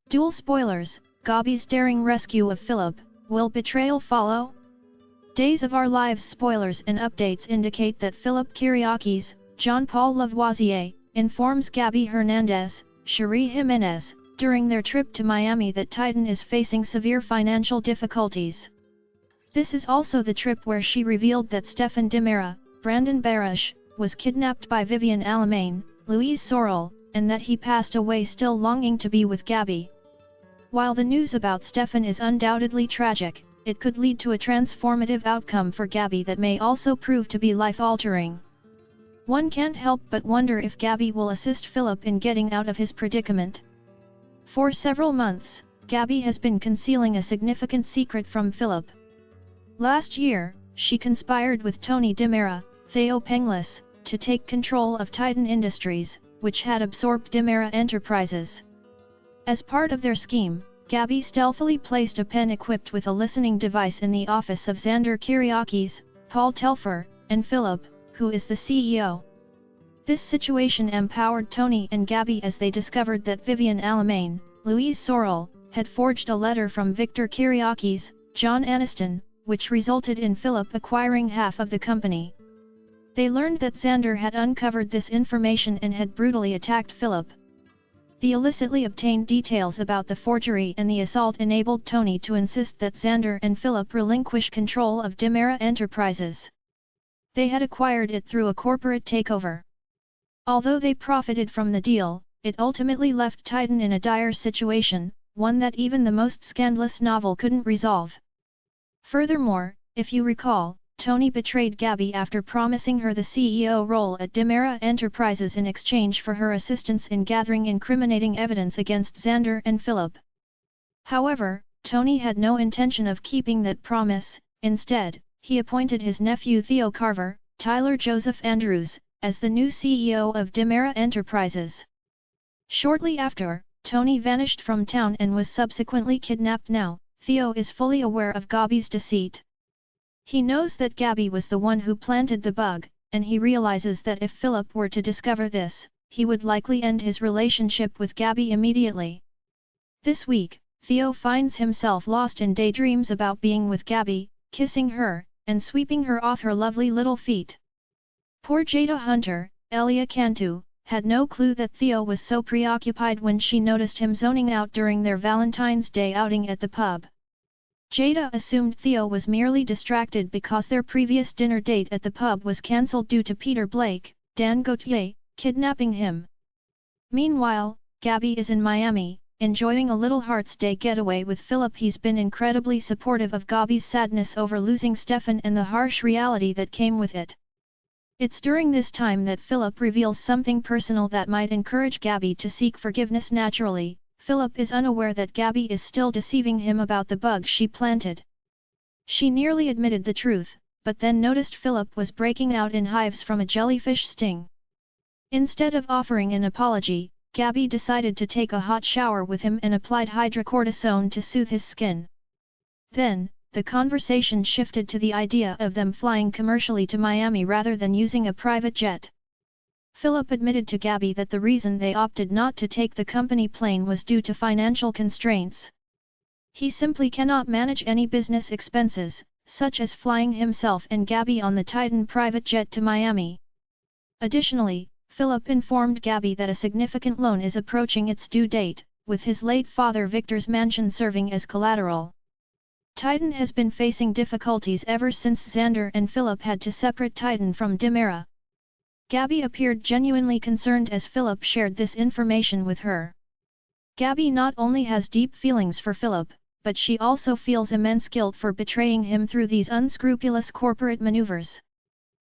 Dual spoilers: Gabi's daring rescue of Philip, will betrayal follow? Days of Our Lives spoilers and updates indicate that Philip Kiriakis, Jean-Paul Lavoisier, informs Gabi Hernandez, Cherie Jimenez, during their trip to Miami that Titan is facing severe financial difficulties. This is also the trip where she revealed that Stefan Demera, Brandon Barash, was kidnapped by Vivian Alamain, Louise Sorrell, and that he passed away still longing to be with Gabi. While the news about Stefan is undoubtedly tragic, it could lead to a transformative outcome for Gabi that may also prove to be life-altering. One can't help but wonder if Gabi will assist Philip in getting out of his predicament. For several months, Gabi has been concealing a significant secret from Philip. Last year, she conspired with Tony Demera, Theo Penglis, to take control of Titan Industries, which had absorbed Demera Enterprises. As part of their scheme, Gabi stealthily placed a pen equipped with a listening device in the office of Xander Kiriakis, Paul Telfer, and Philip, who is the CEO. This situation empowered Tony and Gabi as they discovered that Vivian Alamain, Louise Sorrell, had forged a letter from Victor Kiriakis, John Aniston, which resulted in Philip acquiring half of the company. They learned that Xander had uncovered this information and had brutally attacked Philip. The illicitly obtained details about the forgery and the assault enabled Tony to insist that Xander and Philip relinquish control of Demera Enterprises. They had acquired it through a corporate takeover. Although they profited from the deal, it ultimately left Titan in a dire situation, one that even the most scandalous novel couldn't resolve. Furthermore, if you recall, Tony betrayed Gabi after promising her the CEO role at Demera Enterprises in exchange for her assistance in gathering incriminating evidence against Xander and Philip. However, Tony had no intention of keeping that promise. Instead, he appointed his nephew Theo Carver, Tyler Joseph Andrews, as the new CEO of Demera Enterprises. Shortly after, Tony vanished from town and was subsequently kidnapped. Now, Theo is fully aware of Gabi's deceit. He knows that Gabi was the one who planted the bug, and he realizes that if Philip were to discover this, he would likely end his relationship with Gabi immediately. This week, Theo finds himself lost in daydreams about being with Gabi, kissing her, and sweeping her off her lovely little feet. Poor Jada Hunter, Elia Cantu, had no clue that Theo was so preoccupied when she noticed him zoning out during their Valentine's Day outing at the pub. Jada assumed Theo was merely distracted because their previous dinner date at the pub was cancelled due to Peter Blake, Dan Gauthier, kidnapping him. Meanwhile, Gabi is in Miami, enjoying a little Hearts Day getaway with Philip. He's been incredibly supportive of Gabi's sadness over losing Stefan and the harsh reality that came with it. It's during this time that Philip reveals something personal that might encourage Gabi to seek forgiveness naturally. Philip is unaware that Gabi is still deceiving him about the bug she planted. She nearly admitted the truth, but then noticed Philip was breaking out in hives from a jellyfish sting. Instead of offering an apology, Gabi decided to take a hot shower with him and applied hydrocortisone to soothe his skin. Then, the conversation shifted to the idea of them flying commercially to Miami rather than using a private jet. Philip admitted to Gabi that the reason they opted not to take the company plane was due to financial constraints. He simply cannot manage any business expenses, such as flying himself and Gabi on the Titan private jet to Miami. Additionally, Philip informed Gabi that a significant loan is approaching its due date, with his late father Victor's mansion serving as collateral. Titan has been facing difficulties ever since Xander and Philip had to separate Titan from Demera. Gabi appeared genuinely concerned as Philip shared this information with her. Gabi not only has deep feelings for Philip, but she also feels immense guilt for betraying him through these unscrupulous corporate maneuvers.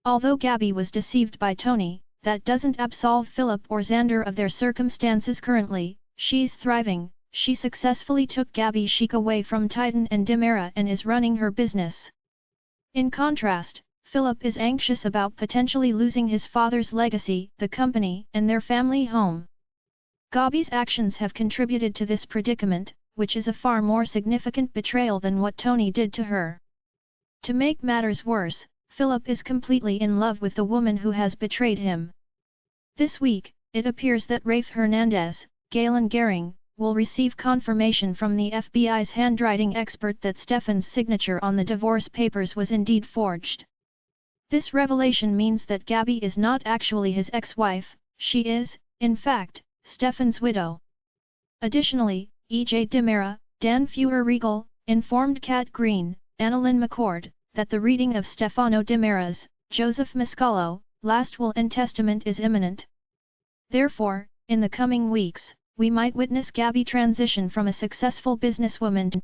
Although Gabi was deceived by Tony, that doesn't absolve Philip or Xander of their circumstances currently. She's thriving. She successfully took Gabi chic away from Titan and Demera and is running her business. In contrast, Philip is anxious about potentially losing his father's legacy, the company, and their family home. Gabi's actions have contributed to this predicament, which is a far more significant betrayal than what Tony did to her. To make matters worse, Philip is completely in love with the woman who has betrayed him. This week, it appears that Rafe Hernandez, Galen Gehring, will receive confirmation from the FBI's handwriting expert that Stefan's signature on the divorce papers was indeed forged. This revelation means that Gabi is not actually his ex-wife, she is, in fact, Stefan's widow. Additionally, E.J. Demera, Dan Feuer-Riegel, informed Kat Green, Annalyn McCord, that the reading of Stefano Demera's, Joseph Mascalo, last will and testament is imminent. Therefore, in the coming weeks, we might witness Gabi transition from a successful businesswoman to